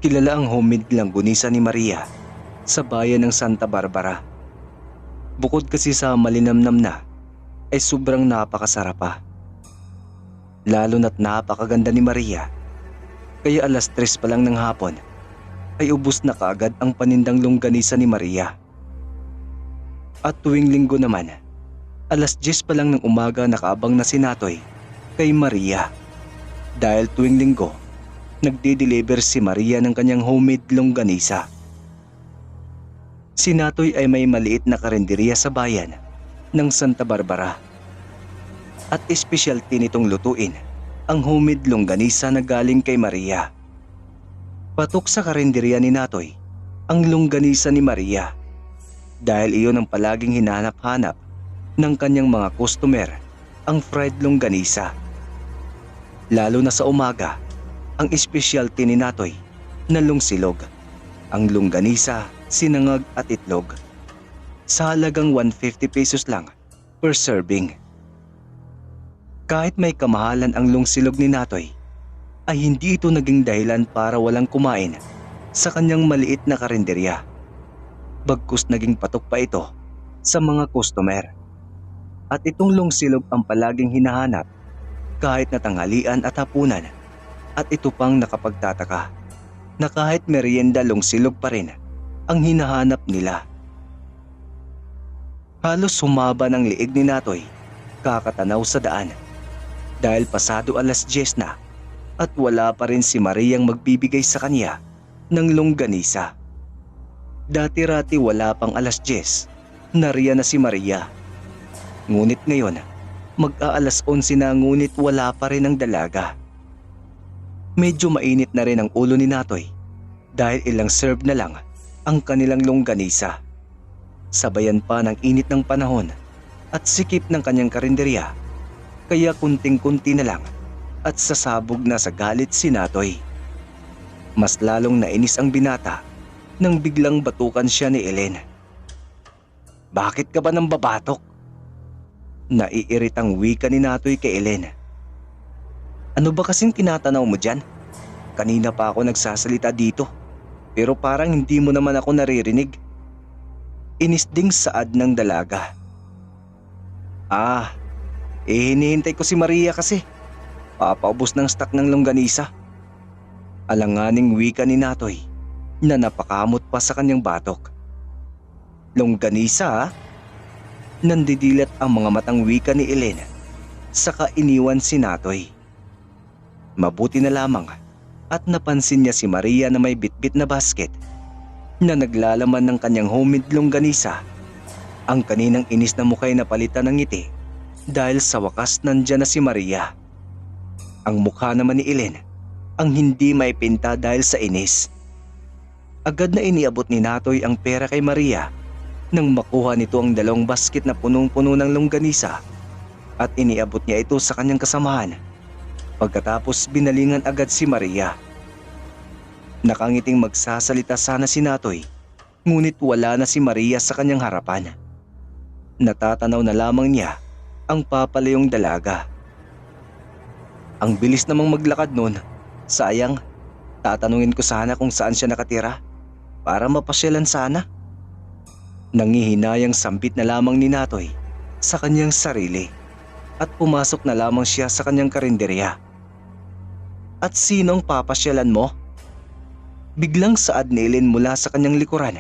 Kilala ang homemade langgunisa ni Maria sa bayan ng Santa Barbara. Bukod kasi sa malinamnam na, ay sobrang napakasarap pa. Lalo na't napakaganda ni Maria, kaya 3:00 pa lang ng hapon ay ubos na kaagad ang panindang longganisa ni Maria. At tuwing linggo naman, 10:00 pa lang ng umaga nakaabang na si Natoy kay Maria. Dahil tuwing linggo, nagde-deliver si Maria ng kanyang homemade longganisa. Si Natoy ay may maliit na karinderya sa bayan ng Santa Barbara. At specialty nitong lutuin ang homemade longganisa na galing kay Maria. Patok sa karinderya ni Natoy ang longganisa ni Maria dahil iyon ang palaging hinahanap-hanap ng kanyang mga customer, ang fried longganisa. Lalo na sa umaga, ang specialty ni Natoy na longsilog, ang longganisa, sinangag at itlog. Sa halagang 150 pesos lang per serving. Kahit may kamahalan ang longsilog ni Natoy, ay hindi ito naging dahilan para walang kumain sa kanyang maliit na karinderya. Bagkus naging patok pa ito sa mga customer. At itong longsilog ang palaging hinahanap kahit na tanghalian at hapunan. At ito pang nakapagtataka na kahit merienda longsilog pa rin ang hinahanap nila. Halos humaba ng liig ni Natoy kakatanaw sa daan dahil pasado 10:00 na at wala pa rin si Mariang magbibigay sa kanya ng longganisa. Dati-rati wala pang 10:00, nariyan na si Maria. Ngunit ngayon, mag-11 na ngunit wala pa rin ang dalaga. Medyo mainit na rin ang ulo ni Natoy dahil ilang serve na lang ang kanilang longganisa. Sabayan pa ng init ng panahon at sikip ng kanyang karinderya, kaya kunting-kunti na lang at sasabog na sa galit si Natoy. Mas lalong nainis ang binata nang biglang batukan siya ni Ellen. "Bakit ka ba nang babatok?" Naiiritang wika ni Natoy kay Ellen. "Ano ba kasing tinatanaw mo dyan? Kanina pa ako nagsasalita dito, pero parang hindi mo naman ako naririnig." Inis ding saad ng dalaga. Hinihintay ko si Maria kasi. Papaubos ng stock ng longganisa." Alanganing wika ni Natoy na napakamot pa sa kanyang batok. "Longganisa ha?" Nandidilat ang mga matang wika ni Ellen, saka iniwan si Natoy. Mabuti na lamang at napansin niya si Maria na may bitbit na basket na naglalaman ng kanyang homemade longganisa. Ang kaninang inis na mukha'y napalitan ng ngiti dahil sa wakas nandyan na si Maria. Ang mukha naman ni Ellen ang hindi maipinta dahil sa inis. Agad na iniabot ni Natoy ang pera kay Maria nang makuha nito ang 2 basket na punong-puno ng longganisa at iniabot niya ito sa kanyang kasamahan. Pagkatapos binalingan agad si Maria. Nakangiting magsasalita sana si Natoy, ngunit wala na si Maria sa kanyang harapan. Natatanaw na lamang niya ang papalayong dalaga. Ang bilis namang maglakad nun. Sayang, tatanungin ko sana kung saan siya nakatira para mapasyalan sana. Nangihinayang sambit na lamang ni Natoy sa kanyang sarili at pumasok na lamang siya sa kanyang karinderya. "At sinong papasyalan mo?" Biglang saad ni Ellen mula sa kanyang likuran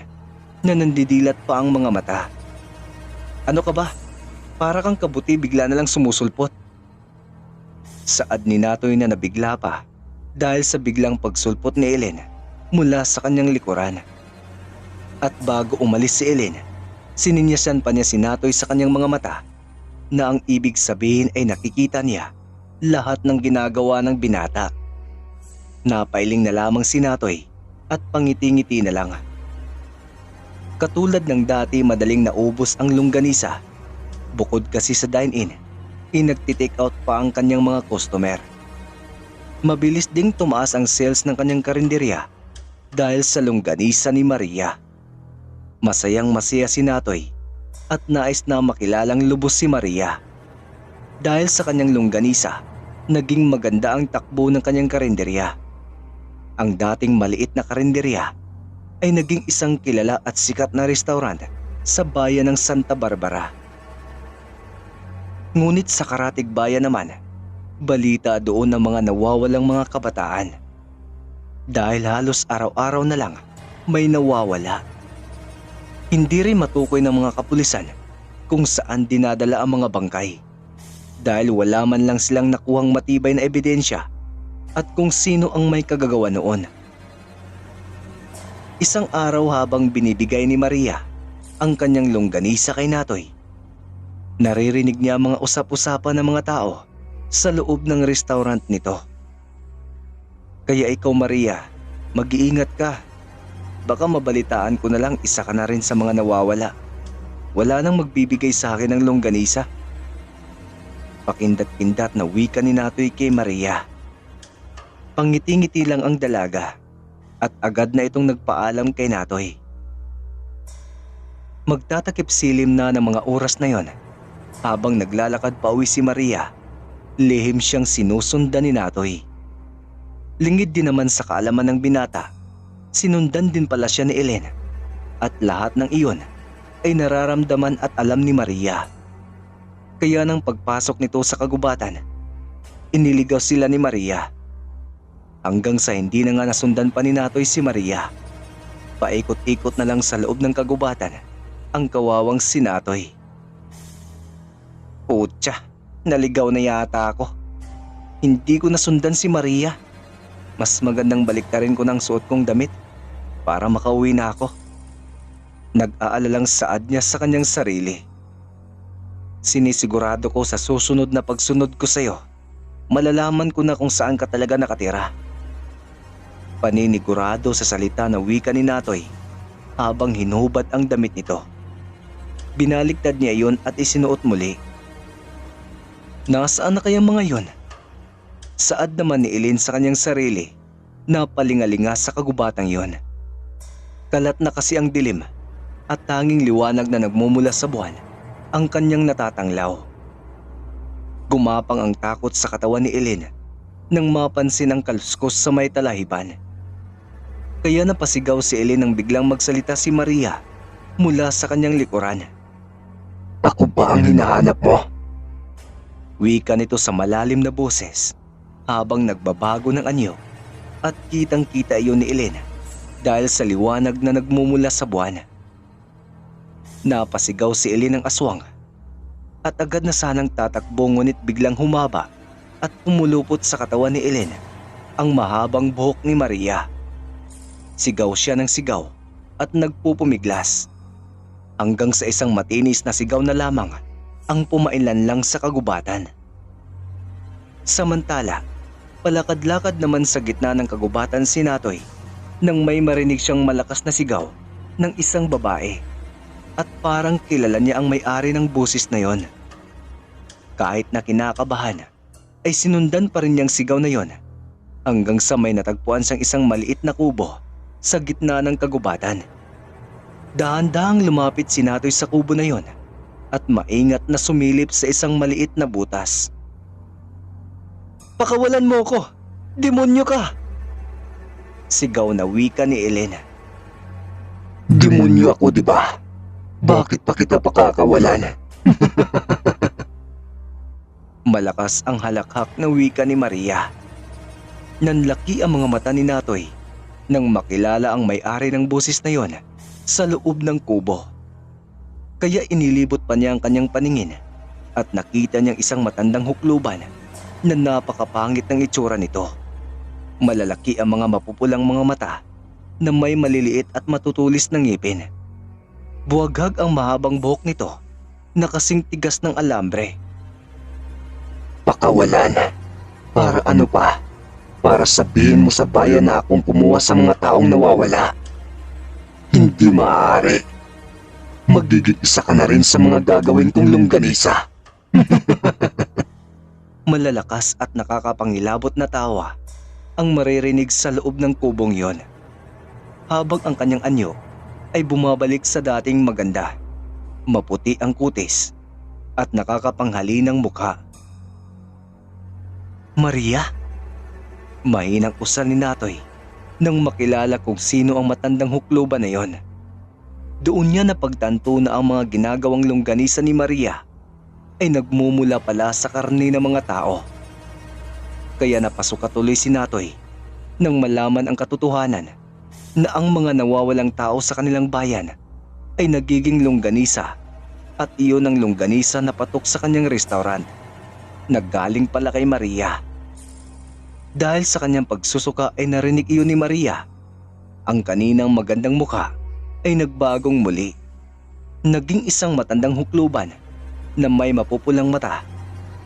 na nandidilat pa ang mga mata. "Ano ka ba? Para kang kabuti bigla na lang sumusulpot." Saad ni Natoy na nabigla pa dahil sa biglang pagsulpot ni Ellen mula sa kanyang likuran. At bago umalis si Ellen, sininyasan pa niya si Natoy sa kanyang mga mata na ang ibig sabihin ay nakikita niya lahat ng ginagawa ng binata. Napailing na lamang si Natoy at pangiti-ngiti na lang. Katulad ng dati madaling naubos ang longganisa. Bukod kasi sa dine-in, nagti-take out pa ang kanyang mga customer. Mabilis ding tumaas ang sales ng kanyang karinderya dahil sa longganisa ni Maria. Masayang masaya si Natoy at nais na makilalang lubos si Maria. Dahil sa kanyang longganisa, naging maganda ang takbo ng kanyang karinderya. Ang dating maliit na karinderya ay naging isang kilala at sikat na restaurant sa bayan ng Santa Barbara. Ngunit sa karatig bayan naman, balita doon ng mga nawawalang mga kabataan. Dahil halos araw-araw na lang may nawawala. Hindi rin matukoy ng mga kapulisan kung saan dinadala ang mga bangkay. Dahil wala man lang silang nakuhang matibay na ebidensya at kung sino ang may kagagawa noon. Isang araw habang binibigay ni Maria ang kanyang longganisa kay Natoy, naririnig niya ang mga usap-usapan ng mga tao sa loob ng restaurant nito. Kaya ikaw Maria, mag-iingat ka. Baka mabalitaan ko na lang isa ka na rin sa mga nawawala. Wala nang magbibigay sa akin ng longganisa. Pakindat-kindat na wika ni Natoy kay Maria. Pangiti-ngiti lang ang dalaga at agad na itong nagpaalam kay Natoy. Magtatakip silim na ng mga oras na yon. Habang naglalakad pa uwi si Maria, lihim siyang sinusundan ni Natoy. Lingid din naman sa kaalaman ng binata, sinundan din pala siya ni Ellen at lahat ng iyon ay nararamdaman at alam ni Maria. Kaya nang pagpasok nito sa kagubatan, iniligaw sila ni Maria. Hanggang sa hindi na nga nasundan pa ni Natoy si Maria. Paikot-ikot na lang sa loob ng kagubatan ang kawawang si Natoy. Putya, naligaw na yata ako. Hindi ko nasundan si Maria. Mas magandang baliktarin ko ng suot kong damit para makauwi na ako. Nag-aalalang saad niya sa kanyang sarili. Sinisigurado ko sa susunod na pagsunod ko sa'yo, malalaman ko na kung saan ka talaga nakatira. Paninigurado sa salita na wika ni Natoy habang hinubad ang damit nito. Binaliktad niya iyon at isinuot muli. Nasaan na kayang mga yon? Saad naman ni Ellen sa kanyang sarili na palingalinga sa kagubatang yon. Kalat na kasi ang dilim at tanging liwanag na nagmumula sa buwan ang kanyang natatanglaw. Gumapang ang takot sa katawan ni Ellen nang mapansin ang kaluskos sa may talahiban. Kaya napasigaw si Ellen nang biglang magsalita si Maria mula sa kanyang likuran. Ako ba ang hinahanap mo? Wika nito sa malalim na boses habang nagbabago ng anyo at kitang-kita iyon ni Ellen dahil sa liwanag na nagmumula sa buwan. Napasigaw si Ellen ng aswang at agad na sanang tatakbo ngunit biglang humaba at pumulupot sa katawan ni Ellen ang mahabang buhok ni Maria. Sigaw siya ng sigaw at nagpupumiglas hanggang sa isang matinis na sigaw na lamang ang pumainlan lang sa kagubatan. Samantala, palakad-lakad naman sa gitna ng kagubatan si Natoy nang may marinig siyang malakas na sigaw ng isang babae. At parang kilala niya ang may-ari ng busis na yon. Kahit na kinakabahan, ay sinundan pa rin niyang sigaw na yon hanggang sa may natagpuan siyang isang maliit na kubo sa gitna ng kagubatan. Dahan-dahang lumapit si Natoy sa kubo na yon at maingat na sumilip sa isang maliit na butas. Pakawalan mo ko! Demonyo ka! Sigaw na wika ni Ellen. Demonyo ako, di ba? Bakit pa kita pakakawalan? Malakas ang halakhak na wika ni Maria. Nanlaki ang mga mata ni Natoy nang makilala ang may-ari ng busis na yon sa loob ng kubo. Kaya inilibot pa niya ang kanyang paningin at nakita niyang isang matandang hukluban na napakapangit ng itsura nito. Malalaki ang mga mapupulang mga mata na may maliliit at matutulis na ngipin. Buwaghag ang mahabang buhok nito na kasing tigas ng alambre. Pakawalan? Para ano pa? Para sabihin mo sa bayan na akong kumuha sa mga taong nawawala? Hindi maaari. Magiging isa ka na rin sa mga gagawin kong longganisa. Malalakas at nakakapangilabot na tawa ang maririnig sa loob ng kubong yon, habang ang kanyang anyo ay bumabalik sa dating maganda, maputi ang kutis at nakakapanghalinang mukha. Maria? Mahinang usal ni Natoy nang makilala kung sino ang matandang hukluban na yon. Doon niya napagtanto na ang mga ginagawang longganisa ni Maria ay nagmumula pala sa karne ng mga tao. Kaya napasuka tuloy si Natoy nang malaman ang katotohanan na ang mga nawawalang tao sa kanilang bayan ay nagiging longganisa at iyon ang longganisa na patok sa kanyang restaurant. Naggaling pala kay Maria. Dahil sa kanyang pagsusuka ay narinig iyon ni Maria. Ang kaninang magandang mukha ay nagbagong muli. Naging isang matandang hukluban na may mapupulang mata,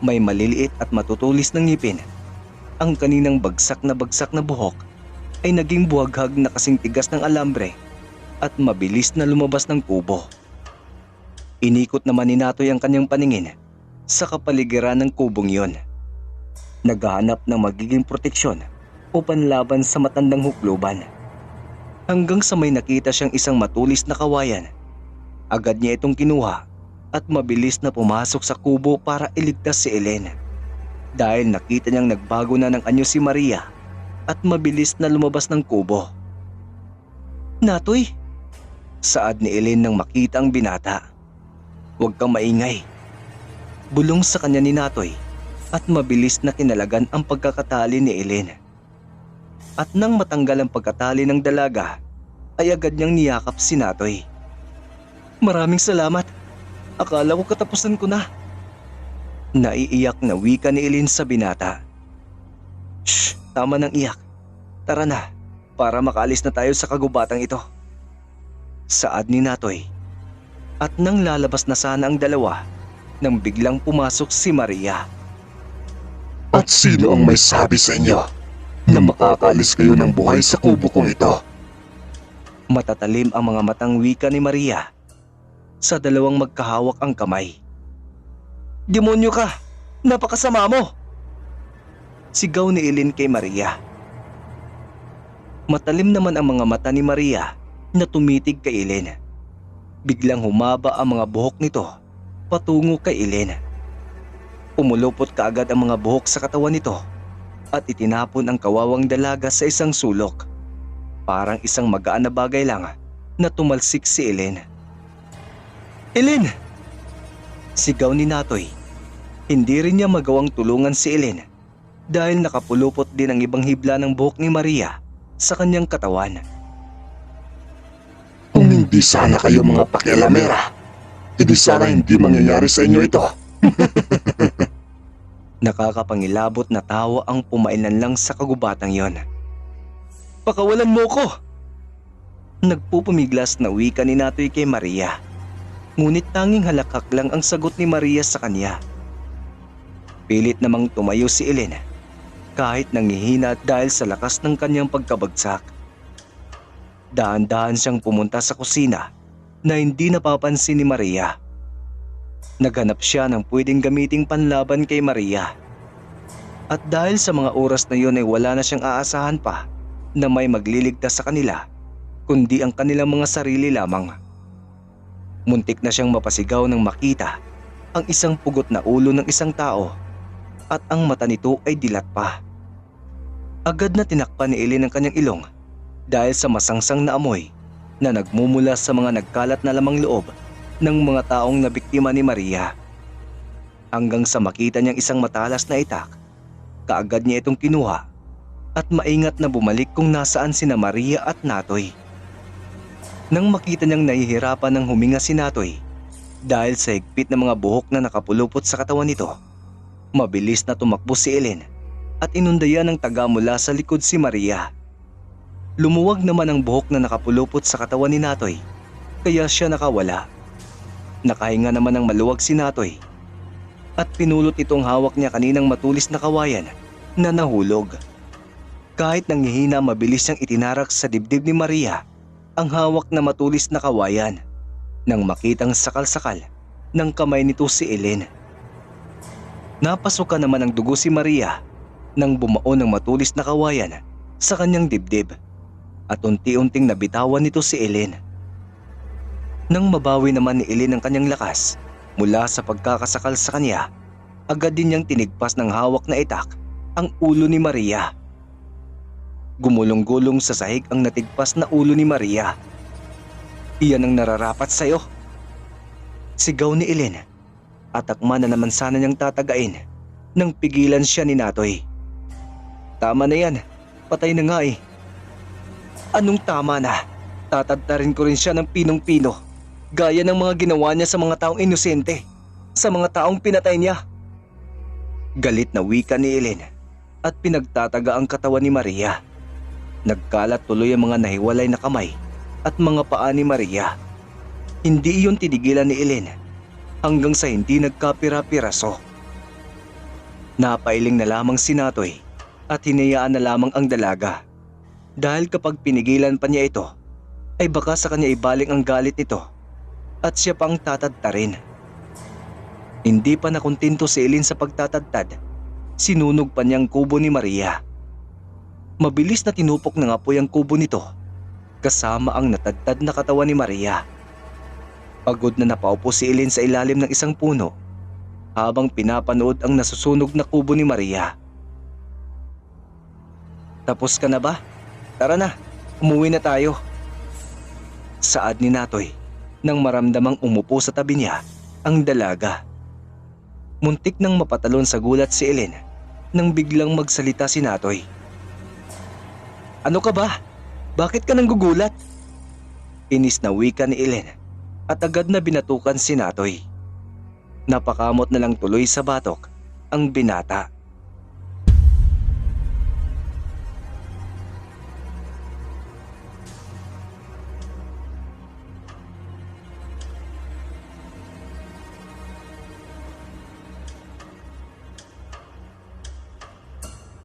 may maliliit at matutulis na ngipin. Ang kaninang bagsak na buhok ay naging buhaghag na kasing tigas ng alambre at mabilis na lumabas ng kubo. Inikot naman ni Natoy ang kanyang paningin sa kapaligiran ng kubong yon. Naghahanap ng magiging proteksyon o panlaban sa matandang hukluban. Hanggang sa may nakita siyang isang matulis na kawayan. Agad niya itong kinuha at mabilis na pumasok sa kubo para iligtas si Ellen. Dahil nakita niyang nagbago na ng anyo si Maria at mabilis na lumabas ng kubo. "Natoy," saad ni Ellen nang makita ang binata. "Huwag kang maingay." Bulong sa kanya ni Natoy at mabilis na kinalagan ang pagkakatali ni Ellen. At nang matanggal ang pagkatali ng dalaga, ay agad niyang niyakap si Natoy. "Maraming salamat. Akala ko katapusan ko na." Naiiyak na wika ni Ellen sa binata. "Shh, tama ng iyak. Tara na, para makaalis na tayo sa kagubatang ito," saad ni Natoy. At nang lalabas na sana ang dalawa, nang biglang pumasok si Maria. "At sino ang may sabi sa inyo na makakaalis kayo ng buhay sa kubo kong ito?" Matatalim ang mga matang wika ni Maria. Sa dalawang magkahawak ang kamay. "Demonyo ka! Napakasama mo!" sigaw ni Ellen kay Maria. Matalim naman ang mga mata ni Maria na tumitig kay Ellen. Biglang humaba ang mga buhok nito patungo kay Ellen. Umulupot kaagad ang mga buhok sa katawan nito at itinapon ang kawawang dalaga sa isang sulok. Parang isang magaan na bagay lang na tumalsik si Ellen. "Ellen!" sigaw ni Natoy. Hindi rin niya magawang tulungan si Ellen dahil nakapulupot din ang ibang hibla ng buhok ni Maria sa kanyang katawan. "Kung hindi sana kayo mga pakialamera, edi sana hindi mangyayari sa inyo ito." Nakakapangilabot na tawa ang pumailan lang sa kagubatang yon. "Pakawalan mo ko!" Nagpupumiglas na wika ni Natoy kay Maria. Ngunit tanging halakhak lang ang sagot ni Maria sa kanya. Pilit namang tumayo si Ellen kahit nanghihina dahil sa lakas ng kanyang pagkabagsak. Dahan-dahan siyang pumunta sa kusina na hindi napapansin ni Maria. Naghanap siya ng pwedeng gamiting panlaban kay Maria. At dahil sa mga oras na yon ay wala na siyang aasahan pa na may magliligtas sa kanila, kundi ang kanilang mga sarili lamang. Muntik na siyang mapasigaw nang makita ang isang pugot na ulo ng isang tao at ang mata nito ay dilat pa. Agad na tinakpan ni Ellen ang kanyang ilong dahil sa masangsang na amoy na nagmumula sa mga nagkalat na lamang loob ng mga taong nabiktima ni Maria. Hanggang sa makita niyang isang matalas na itak, kaagad niya itong kinuha at maingat na bumalik kung nasaan sina Maria at Natoy. Nang makita niyang nahihirapan ng huminga si Natoy dahil sa higpit ng mga buhok na nakapulupot sa katawan nito, mabilis na tumakbo si Ellen at inundayan ng taga mula sa likod si Maria. Lumuwag naman ang buhok na nakapulupot sa katawan ni Natoy, kaya siya nakawala. Nakahinga naman ng maluwag si Natoy at pinulot itong hawak niya kaninang matulis na kawayan na nahulog. Kahit nanghihina, mabilis siyang itinarak sa dibdib ni Maria ang hawak na matulis na kawayan nang makitang sakal-sakal ng kamay nito si Ellen. Napasukan naman ng dugo si Maria nang bumao ng matulis na kawayan sa kanyang dibdib at unti-unting nabitawan nito si Ellen. Nang mabawi naman ni Ellen ang kanyang lakas mula sa pagkakasakal sa kanya, agad din niyang tinigpas ng hawak na itak ang ulo ni Maria. Gumulong-gulong sa sahig ang natigpas na ulo ni Maria. Iyan ang nararapat sa'yo. Sigaw ni Ellen at akma na naman sana niyang tatagain nang pigilan siya ni Natoy. Tama na yan, patay na nga eh. Anong tama na? Tatadtarin ko rin siya ng pinong-pino gaya ng mga ginawa niya sa mga taong inosente, sa mga taong pinatay niya. Galit na wika ni Ellen at pinagtataga ang katawan ni Maria. Nagkalat tuloy ang mga nahiwalay na kamay at mga paa ni Maria. Hindi iyon tinigilan ni Ellen hanggang sa hindi nagkapira-piraso. Napailing na lamang si Natoy at hinayaan na lamang ang dalaga. Dahil kapag pinigilan pa niya ito, ay baka sa kanya ibaling ang galit nito at siya pang tatadtarin. Hindi pa nakontento si Ellen sa pagtatadtad, sinunog pa niyang kubo ni Maria. Mabilis na tinupok ng apoy ang kubo nito kasama ang natadtad na katawan ni Maria. Pagod na napaupo si Ellen sa ilalim ng isang puno habang pinapanood ang nasusunog na kubo ni Maria. Tapos ka na ba? Tara na, umuwi na tayo. Saad ni Natoy nang maramdamang umupo sa tabi niya ang dalaga. Muntik nang mapatalon sa gulat si Ellen nang biglang magsalita si Natoy. Ano ka ba? Bakit ka nang gugulat? Inis na wika ni Ellen at agad na binatukan si Natoy. Napakamot na lang tuloy sa batok ang binata.